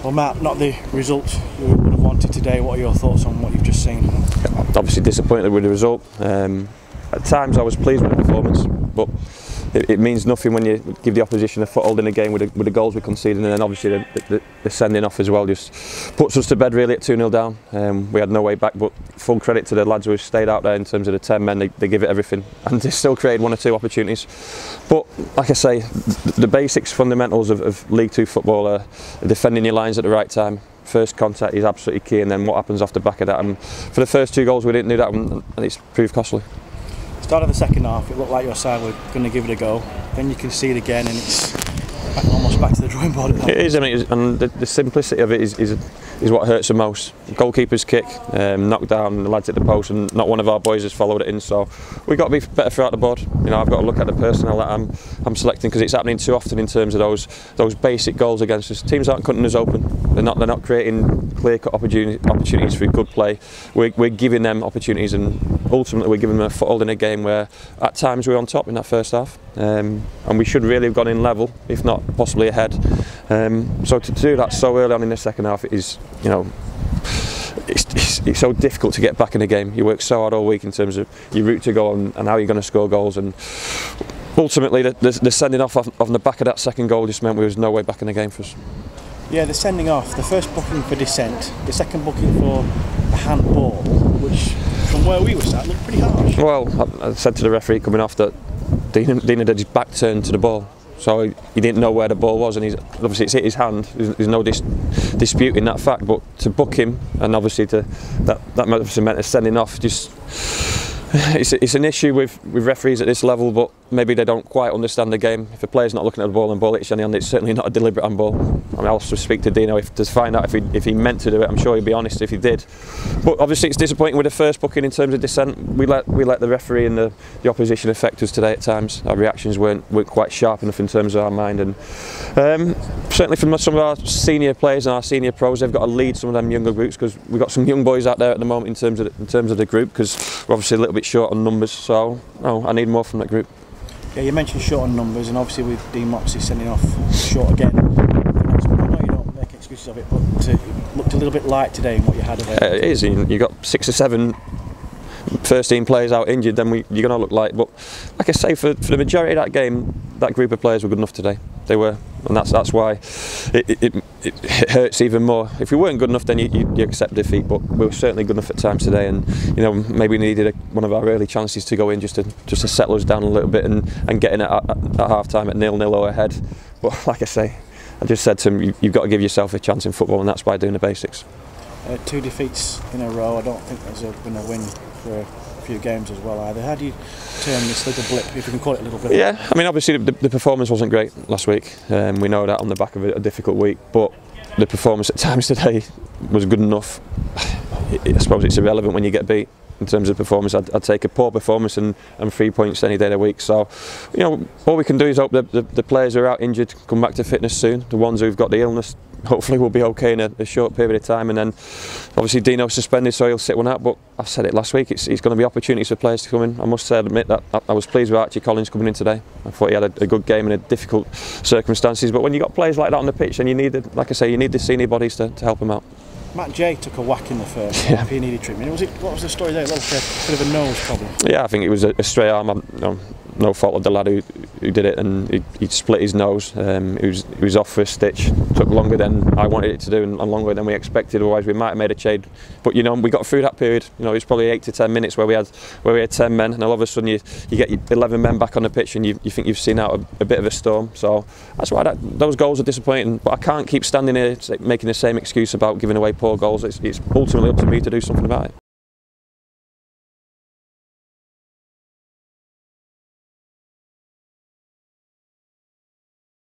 Well, Matt, not the result you would have wanted today. What are your thoughts on what you've just seen? Obviously disappointed with the result. At times I was pleased with the performance, but it means nothing when you give the opposition a foothold in a game with the goals we conceded, and then obviously the sending off as well just puts us to bed really at 2-0 down. We had no way back, but full credit to the lads who stayed out there in terms of the 10 men. They give it everything, and they still created 1 or 2 opportunities. But like I say, the basics, fundamentals of League 2 football are defending your lines at the right time. First contact is absolutely key, and then what happens off the back of that. And for the first 2 goals we didn't do that, and it's proved costly. Start of the second half, it looked like your side were going to give it a go. Then you can see it again, and it's almost back to the drawing board. It is, I mean, and the simplicity of it is what hurts the most. Goalkeeper's kick, knocked down, the lads hit the post, and not one of our boys has followed it in. So we've got to be better throughout the board. You know, I've got to look at the personnel that I'm selecting, because it's happening too often in terms of those basic goals against us. Teams aren't cutting us open. They're not creating clear-cut opportunities for good play. We're giving them opportunities, and ultimately we're giving them a foothold in a game where at times we're on top in that first half, and we should really have gone in level, if not possibly ahead. So to do that so early on in the second half is, you know, it's so difficult to get back in the game. You work so hard all week in terms of your route to go and how you're going to score goals, and ultimately the sending off on the back of that second goal just meant there was no way back in the game for us. Yeah, the sending off, the first booking for dissent, the second booking for a handball, which from where we were sat looked pretty harsh. Well, I said to the referee coming off that Dean had his back turned to the ball, so he didn't know where the ball was, and obviously it's hit his hand. There's no disputing that fact, but to book him, and obviously that obviously meant a sending off. Just it's an issue with referees at this level, but maybe they don't quite understand the game. If a player's not looking at the ball and ball hits you on the hand, it's certainly not a deliberate handball. I mean, I'll also speak to Dino to find out if he meant to do it. I'm sure he'd be honest if he did. But obviously it's disappointing with the first booking in terms of dissent. We let the referee and the opposition affect us today at times. Our reactions weren't quite sharp enough in terms of our mind, and certainly from some of our senior players and our senior pros, they've got to lead some of them younger groups, because we've got some young boys out there at the moment in terms of the group, because we're obviously a little bit short on numbers. So I need more from that group. Yeah, you mentioned short on numbers, and obviously with Dean Moxey sending off short again. I know you don't make excuses of it, but it looked a little bit light today in what you had of it. It is. You got 6 or 7 first team players out injured, then you're going to look light. But like I say, for the majority of that game, that group of players were good enough today. They were, and that's why it hurts even more. If we weren't good enough, then you accept defeat. But we were certainly good enough at times today, and you know, maybe we needed one of our early chances to go in just to settle us down a little bit and get in at half time at 0-0 or ahead. But like I say, I just said to him, you've got to give yourself a chance in football, and that's by doing the basics. 2 defeats in a row. I don't think there's been a win for a few games as well either. How do you turn this little blip, if you can call it a little blip? Yeah, I mean, obviously the performance wasn't great last week. We know that on the back of a difficult week, but the performance at times today was good enough. I suppose it's irrelevant when you get beat in terms of performance. I'd take a poor performance and 3 points any day of the week. So, you know, all we can do is hope that the players who are out injured come back to fitness soon. The ones who've got the illness hopefully will be okay in a short period of time, and then obviously Dino's suspended, so he'll sit one out. But I said it last week, it's going to be opportunities for players to come in. I must admit that I was pleased with Archie Collins coming in today. I thought he had a good game in a difficult circumstances, but when you've got players like that on the pitch, and you need, like I say, you need the senior bodies to help them out. Matt J took a whack in the first half. He needed treatment. What was the story there? It looked like a bit of a nose problem. Yeah, I think it was a stray arm. No fault of the lad who did it, and he split his nose. He was off for a stitch. Took longer than I wanted it to do, and longer than we expected. Otherwise, we might have made a change. But you know, we got through that period. You know, it was probably 8 to 10 minutes where we had 10 men, and all of a sudden you get 11 men back on the pitch, and you think you've seen out a bit of a storm. So that's why those goals are disappointing. But I can't keep standing here making the same excuse about giving away poor goals. It's ultimately up to me to do something about it.